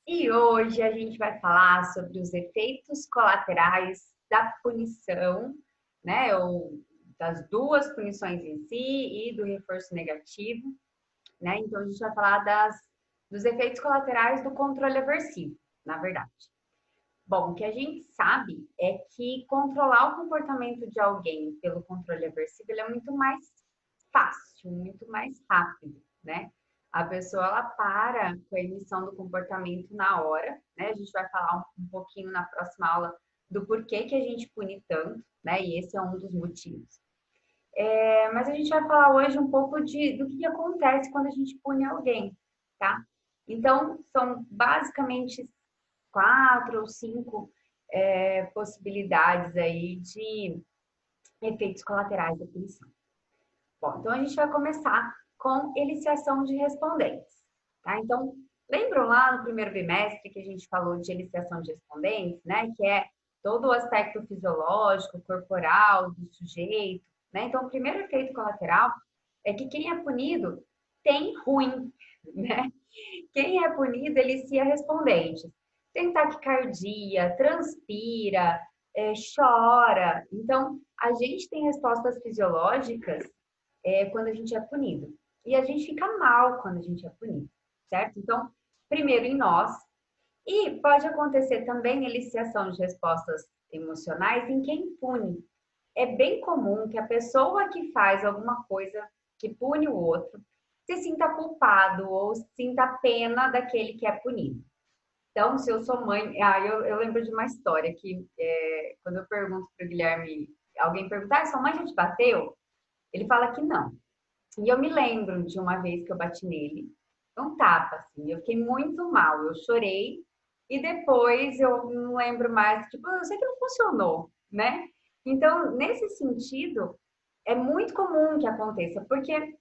E hoje a gente vai falar sobre os efeitos colaterais da punição, né? Ou das duas punições em si e do reforço negativo, né? Então a gente vai falar dos efeitos colaterais do controle aversivo, na verdade. Bom, o que a gente sabe é que controlar o comportamento de alguém pelo controle aversivo ele é muito mais fácil, muito mais rápido, né? A pessoa ela para com a emissão do comportamento na hora, né? A gente vai falar um pouquinho na próxima aula do porquê que a gente pune tanto, né? E esse é um dos motivos. Mas a gente vai falar hoje um pouco do que acontece quando a gente pune alguém, tá? Então, são basicamente quatro ou cinco possibilidades aí de efeitos colaterais da punição. Bom, então a gente vai começar com eliciação de respondentes, tá? Então, lembram lá no primeiro bimestre que a gente falou de eliciação de respondentes, né? Que é todo o aspecto fisiológico, corporal do sujeito, né? Então, o primeiro efeito colateral é que quem é punido tem ruim, né? Quem é punido elicia respondentes. Tem taquicardia, transpira, chora. Então, a gente tem respostas fisiológicas quando a gente é punido. E a gente fica mal quando a gente é punido, certo? Então, primeiro em nós. E pode acontecer também eliciação de respostas emocionais em quem pune. É bem comum que a pessoa que faz alguma coisa que pune o outro se sinta culpado ou sinta pena daquele que é punido. Então, se eu sou mãe, eu lembro de uma história que quando eu pergunto para o Guilherme, alguém perguntar, sua mãe já te bateu? Ele fala que não. E eu me lembro de uma vez que eu bati nele, um tapa, assim, eu fiquei muito mal, eu chorei, e depois eu não lembro mais, tipo, eu sei que não funcionou, né? Então, nesse sentido, é muito comum que aconteça, porque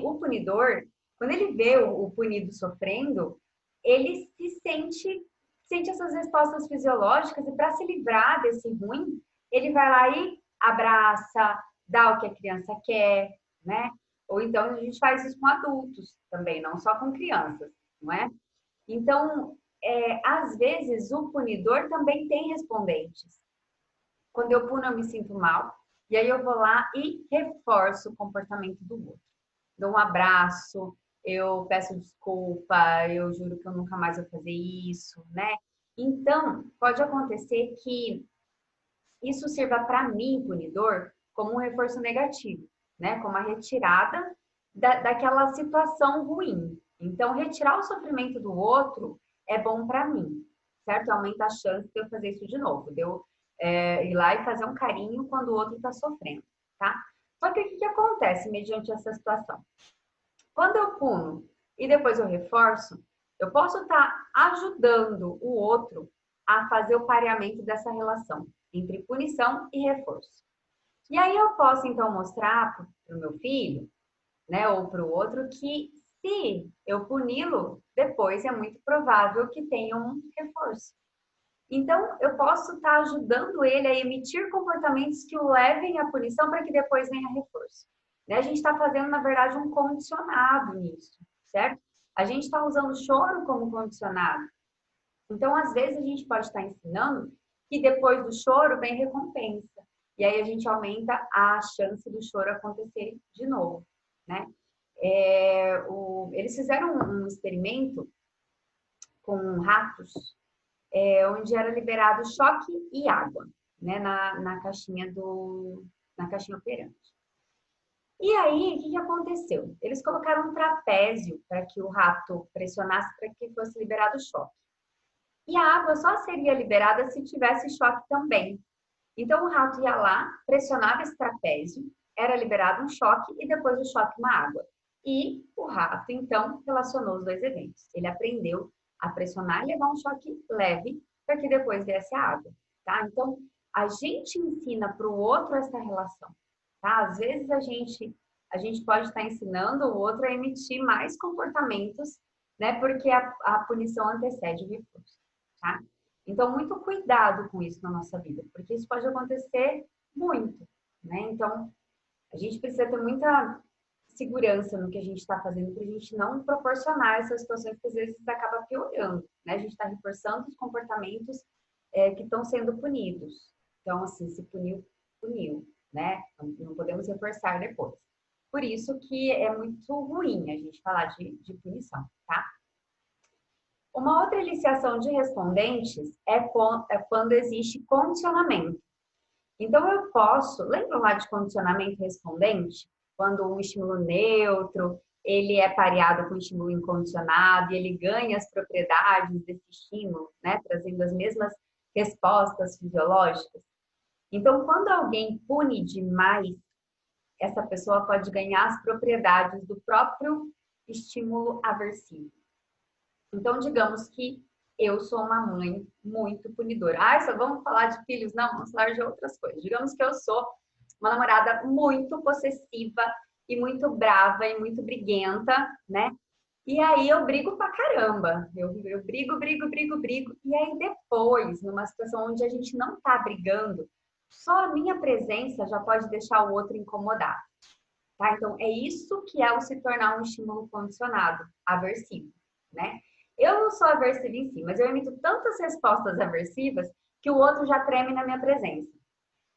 o punidor, quando ele vê o punido sofrendo, ele sente essas respostas fisiológicas, e para se livrar desse ruim, ele vai lá e abraça, dá o que a criança quer, né? Ou então a gente faz isso com adultos também, não só com crianças, não é? Então, às vezes, o punidor também tem respondentes. Quando eu puno, eu me sinto mal, e aí eu vou lá e reforço o comportamento do outro. Dou um abraço, eu peço desculpa, eu juro que eu nunca mais vou fazer isso, né? Então, pode acontecer que isso sirva para mim, punidor, como um reforço negativo, né? Como a retirada daquela situação ruim. Então, retirar o sofrimento do outro é bom para mim, certo? Aumenta a chance de eu fazer isso de novo, de eu ir lá e fazer um carinho quando o outro está sofrendo, tá? Só que o que acontece mediante essa situação? Quando eu puno e depois eu reforço, eu posso estar ajudando o outro a fazer o pareamento dessa relação entre punição e reforço. E aí eu posso então mostrar para o meu filho, né, ou para o outro, que se eu puni-lo, depois é muito provável que tenha um reforço. Então, eu posso estar ajudando ele a emitir comportamentos que o levem à punição para que depois venha reforço. Né? A gente está fazendo, na verdade, um condicionado nisso, certo? A gente está usando o choro como condicionado. Então, às vezes, a gente pode estar ensinando que depois do choro vem recompensa. E aí a gente aumenta a chance do choro acontecer de novo, né? Eles fizeram um experimento com ratos onde era liberado choque e água, né, na caixinha operante. E aí, o que aconteceu? Eles colocaram um trapézio para que o rato pressionasse para que fosse liberado o choque. E a água só seria liberada se tivesse choque também. Então, o rato ia lá, pressionava esse trapézio, era liberado um choque e depois do choque uma água. E o rato, então, relacionou os dois eventos. Ele aprendeu a pressionar e levar um choque leve para que depois viesse a água, tá? Então, a gente ensina para o outro essa relação, tá? Às vezes a gente pode estar ensinando o outro a emitir mais comportamentos, né? Porque a punição antecede o reforço, tá? Então, muito cuidado com isso na nossa vida, porque isso pode acontecer muito, né? Então, a gente precisa ter muita segurança no que a gente está fazendo para a gente não proporcionar essas situações que às vezes acaba piorando, né? A gente está reforçando os comportamentos que estão sendo punidos. Então, assim, se puniu, puniu, né? Não podemos reforçar depois. Por isso que é muito ruim a gente falar de punição, tá? Uma outra eliciação de respondentes é quando existe condicionamento. Então, eu posso, lembra lá de condicionamento respondente? Quando um estímulo neutro, ele é pareado com estímulo incondicionado e ele ganha as propriedades desse estímulo, né? Trazendo as mesmas respostas fisiológicas. Então, quando alguém pune demais, essa pessoa pode ganhar as propriedades do próprio estímulo aversivo. Então, digamos que eu sou uma mãe muito punidora. Ah, só vamos falar de filhos? Não, vamos falar de outras coisas. Digamos que eu sou uma namorada muito possessiva e muito brava e muito briguenta, né? E aí eu brigo pra caramba. Eu brigo. E aí depois, numa situação onde a gente não tá brigando, só a minha presença já pode deixar o outro incomodado. Tá? Então, é isso que é o se tornar um estímulo condicionado, aversivo, né? Eu não sou aversiva em si, mas eu emito tantas respostas aversivas que o outro já treme na minha presença,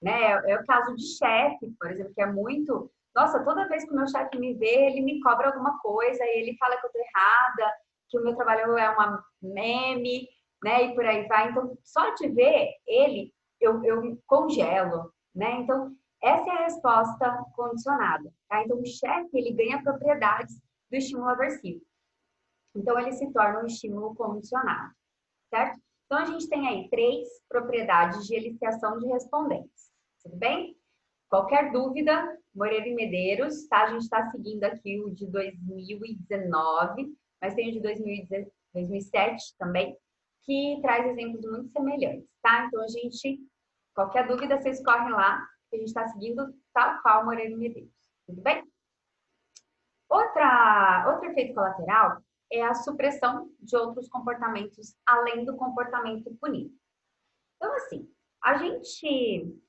né? É o caso de chefe, por exemplo, que é muito... Nossa, toda vez que o meu chefe me vê, ele me cobra alguma coisa, e ele fala que eu tô errada, que o meu trabalho é uma meme, né? E por aí vai. Então, só de ver ele, eu congelo, né? Então, essa é a resposta condicionada, tá? Então, o chefe, ele ganha propriedades do estímulo aversivo. Então, ele se torna um estímulo condicionado, certo? Então, a gente tem aí 3 propriedades de eliciação de respondentes. Tudo bem? Qualquer dúvida, Moreira e Medeiros, tá? A gente está seguindo aqui o de 2019, mas tem o de 2007 também, que traz exemplos muito semelhantes, tá? Então, a gente, qualquer dúvida, vocês correm lá, que a gente está seguindo tal qual Moreira e Medeiros. Tudo bem? Outro efeito colateral é a supressão de outros comportamentos além do comportamento punido. Então, assim,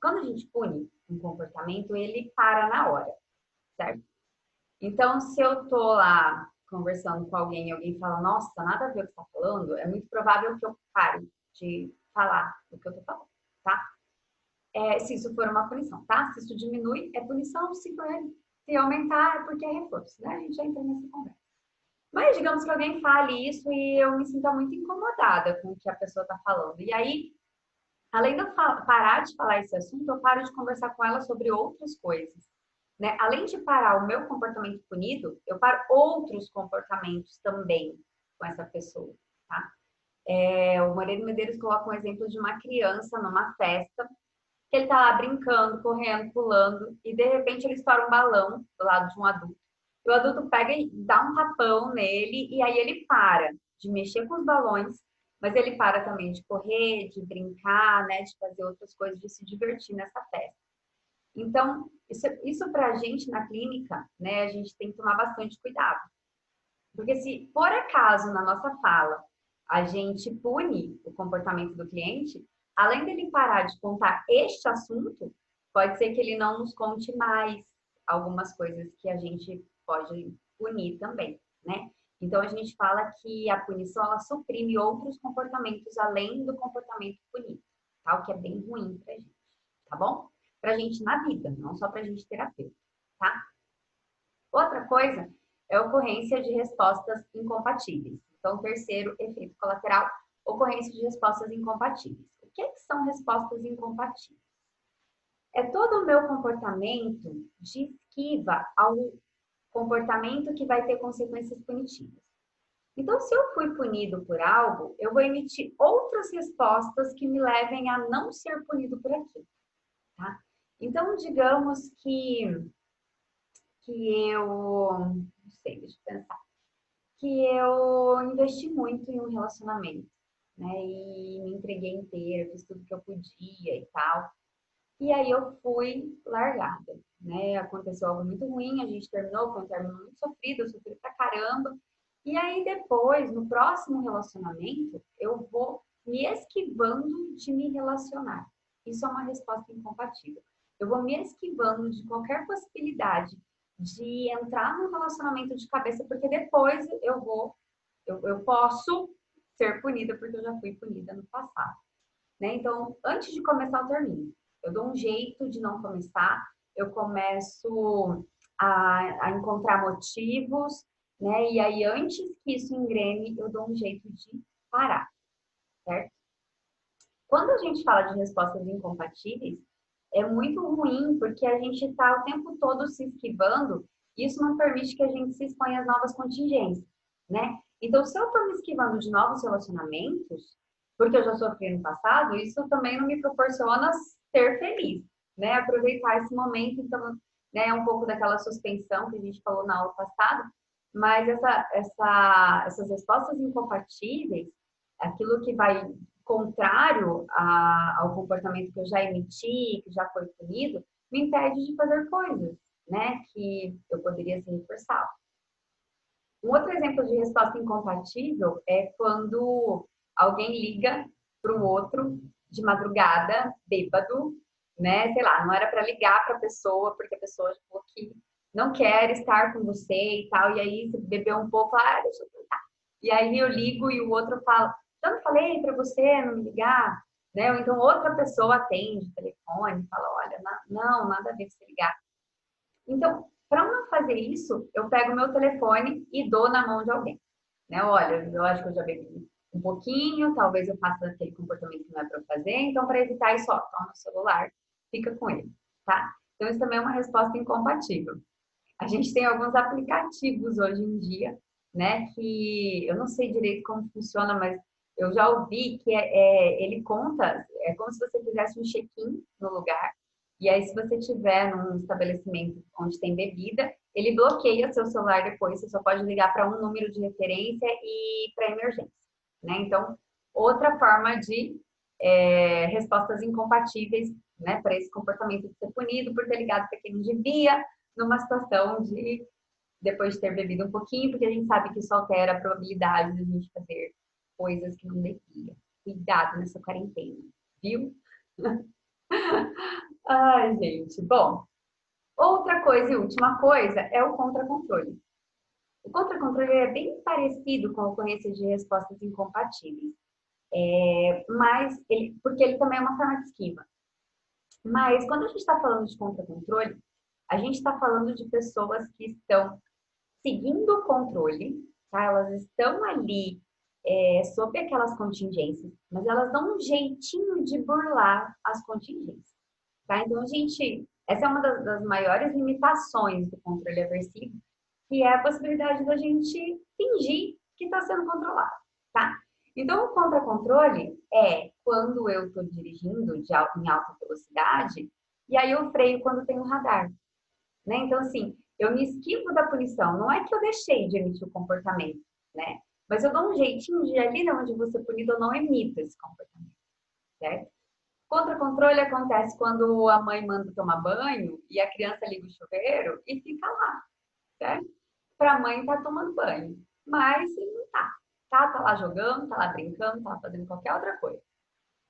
quando a gente pune um comportamento, ele para na hora, certo? Então, se eu tô lá conversando com alguém e alguém fala, nossa, nada a ver o que você tá falando, é muito provável que eu pare de falar o que eu tô falando, tá? Se isso for uma punição, tá? Se isso diminui, é punição. Se aumentar, é porque é reforço, né? A gente já entra nessa conversa. Mas digamos que alguém fale isso e eu me sinta muito incomodada com o que a pessoa está falando. E aí, além de eu parar de falar esse assunto, eu paro de conversar com ela sobre outras coisas. Né? Além de parar o meu comportamento punido, eu paro outros comportamentos também com essa pessoa. Tá? O Moreira Medeiros coloca um exemplo de uma criança numa festa, que ele tá lá brincando, correndo, pulando, e de repente ele estoura um balão do lado de um adulto. E o adulto pega e dá um tapão nele, e aí ele para de mexer com os balões, mas ele para também de correr, de brincar, né, de fazer outras coisas, de se divertir nessa festa. Então, isso para a gente na clínica, né, a gente tem que tomar bastante cuidado. Porque se, por acaso, na nossa fala, a gente pune o comportamento do cliente, além dele parar de contar este assunto, pode ser que ele não nos conte mais algumas coisas que a gente pode punir também, né? Então, a gente fala que a punição, ela suprime outros comportamentos além do comportamento punido, tá? O que é bem ruim pra gente, tá bom? Pra gente na vida, não só pra gente terapeuta, tá? Outra coisa é a ocorrência de respostas incompatíveis. Então, terceiro efeito colateral, ocorrência de respostas incompatíveis. O que são respostas incompatíveis? É todo o meu comportamento de esquiva ao comportamento que vai ter consequências punitivas. Então, se eu fui punido por algo, eu vou emitir outras respostas que me levem a não ser punido por aquilo, tá? Então, digamos que eu, não sei, deixa eu pensar, que eu investi muito em um relacionamento, né? E me entreguei inteira, fiz tudo que eu podia e tal. E aí eu fui largada, né? Aconteceu algo muito ruim, a gente terminou, foi um término muito sofrido, eu sofri pra caramba. E aí depois, no próximo relacionamento, eu vou me esquivando de me relacionar. Isso é uma resposta incompatível. Eu vou me esquivando de qualquer possibilidade de entrar num relacionamento de cabeça, porque depois eu posso ser punida, porque eu já fui punida no passado, né? Então, antes de começar, eu termino. Eu dou um jeito de não começar, eu começo a encontrar motivos, né? E aí, antes que isso engrene, eu dou um jeito de parar, certo? Quando a gente fala de respostas incompatíveis, é muito ruim, porque a gente está o tempo todo se esquivando, e isso não permite que a gente se exponha às novas contingências, né? Então, se eu estou me esquivando de novos relacionamentos, porque eu já sofri no passado, isso também não me proporciona ser feliz, né? Aproveitar esse momento, então, né, é um pouco daquela suspensão que a gente falou na aula passada, mas essas respostas incompatíveis, aquilo que vai contrário ao comportamento que eu já emiti, que já foi punido, me impede de fazer coisas, né, que eu poderia ser reforçado. Um outro exemplo de resposta incompatível é quando alguém liga para o outro de madrugada, bêbado, né? Sei lá, não era para ligar para a pessoa, porque a pessoa falou que não quer estar com você e tal, e aí você bebeu um pouco, deixa eu tentar. E aí eu ligo e o outro fala, eu não falei para você não me ligar, né? Ou então outra pessoa atende o telefone e fala, olha, não, nada a ver você ligar. Então, para não fazer isso, eu pego meu telefone e dou na mão de alguém. Né? Olha, eu acho que eu já bebi um pouquinho, talvez eu faça aquele comportamento que não é para fazer, então para evitar isso, ó, toma o celular, fica com ele, tá? Então isso também é uma resposta incompatível. A gente tem alguns aplicativos hoje em dia, né, que eu não sei direito como funciona, mas eu já ouvi que ele conta, é como se você fizesse um check-in no lugar, e aí se você tiver num estabelecimento onde tem bebida, ele bloqueia seu celular depois, você só pode ligar para um número de referência e para emergência, né? Então, outra forma de respostas incompatíveis, né, para esse comportamento de ser punido por ter ligado para quem não devia, numa situação de depois de ter bebido um pouquinho, porque a gente sabe que isso altera a probabilidade de a gente fazer coisas que não devia. Cuidado nessa quarentena, viu? Ai, gente. Bom, outra coisa e última coisa é o contra-controle. O contra-controle é bem parecido com a ocorrência de respostas incompatíveis, porque ele também é uma forma de esquiva. Mas quando a gente está falando de contra-controle, a gente está falando de pessoas que estão seguindo o controle, tá? Elas estão ali sob aquelas contingências, mas elas dão um jeitinho de burlar as contingências, tá? Então, essa é uma das maiores limitações do controle aversivo, que é a possibilidade da gente fingir que está sendo controlado, tá? Então, o contra-controle é quando eu estou dirigindo em alta velocidade e aí eu freio quando tem um radar, né? Então, assim, eu me esquivo da punição. Não é que eu deixei de emitir o comportamento, né? Mas eu dou um jeitinho de ali onde você é punido, eu não emito esse comportamento, certo? Contra-controle acontece quando a mãe manda tomar banho e a criança liga o chuveiro e fica lá, certo? Para a mãe estar tomando banho. Mas ele não tá. Tá lá jogando, tá lá brincando, tá lá fazendo qualquer outra coisa.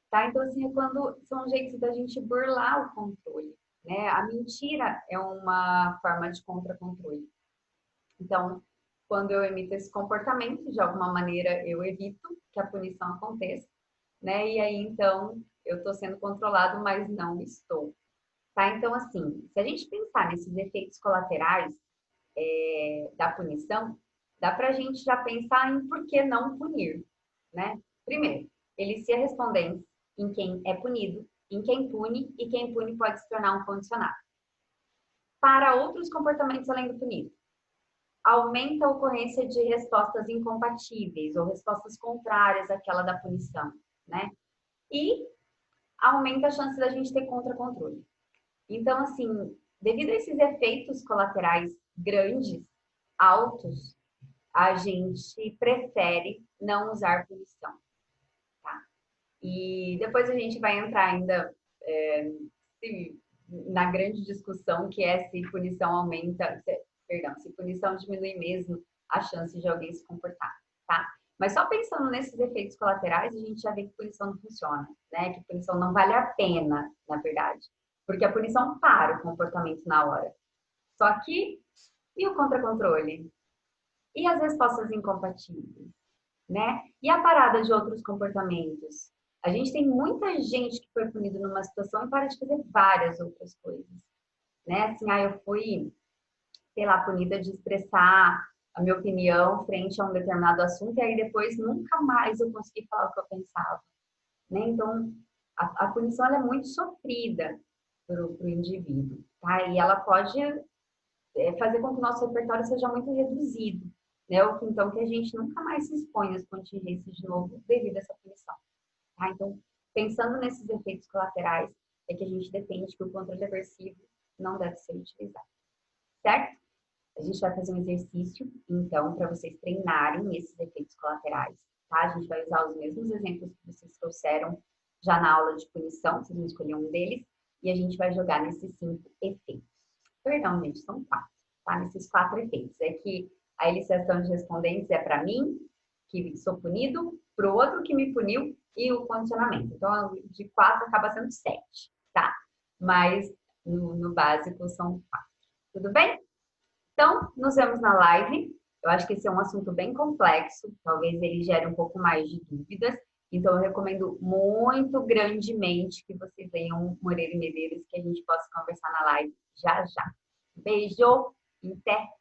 Tá? Então, assim, é quando são jeitos da gente burlar o controle, né? A mentira é uma forma de contra-controle. Então, quando eu emito esse comportamento, de alguma maneira eu evito que a punição aconteça, né? E aí, então, eu estou sendo controlado, mas não estou. Tá? Então, assim, se a gente pensar nesses efeitos colaterais da punição, dá para a gente já pensar em por que não punir, né? Primeiro, elicia respondentes em quem é punido, em quem pune e quem pune pode se tornar um condicionado. Para outros comportamentos além do punido, aumenta a ocorrência de respostas incompatíveis ou respostas contrárias àquela da punição, né? E aumenta a chance da gente ter contra-controle. Então, assim, devido a esses efeitos colaterais grandes, altos, a gente prefere não usar punição, tá? E depois a gente vai entrar ainda na grande discussão que é se punição aumenta, se punição diminui mesmo a chance de alguém se comportar, tá? Mas só pensando nesses efeitos colaterais, a gente já vê que punição não funciona, né? Que punição não vale a pena, na verdade. Porque a punição para o comportamento na hora. Só que E o contra-controle? E as respostas incompatíveis, né? E a parada de outros comportamentos? A gente tem muita gente que foi punida numa situação e para de fazer várias outras coisas, né? Assim, eu fui, sei lá, punida de expressar a minha opinião frente a um determinado assunto e aí depois nunca mais eu consegui falar o que eu pensava, né? Então, a punição ela é muito sofrida para o indivíduo, tá? E ela pode fazer com que o nosso repertório seja muito reduzido, né? Ou que, então que a gente nunca mais se expõe às contingências de novo devido a essa punição, tá? Então, pensando nesses efeitos colaterais, é que a gente defende que o controle aversivo não deve ser utilizado, certo? A gente vai fazer um exercício, então, para vocês treinarem esses efeitos colaterais, tá? A gente vai usar os mesmos exemplos que vocês trouxeram já na aula de punição, vocês vão escolher um deles, e a gente vai jogar nesses 5 efeitos. Perdão, gente, são 4, tá? Nesses 4 efeitos. É que a eliciação de respondentes é para mim, que sou punido, para o outro que me puniu, e o condicionamento. Então, de 4 acaba sendo 7, tá? Mas no básico são 4. Tudo bem? Então, nos vemos na live. Eu acho que esse é um assunto bem complexo, talvez ele gere um pouco mais de dúvidas. Então, eu recomendo muito grandemente que vocês leiam Moreira e Medeiros, que a gente possa conversar na live já já. Beijo, até!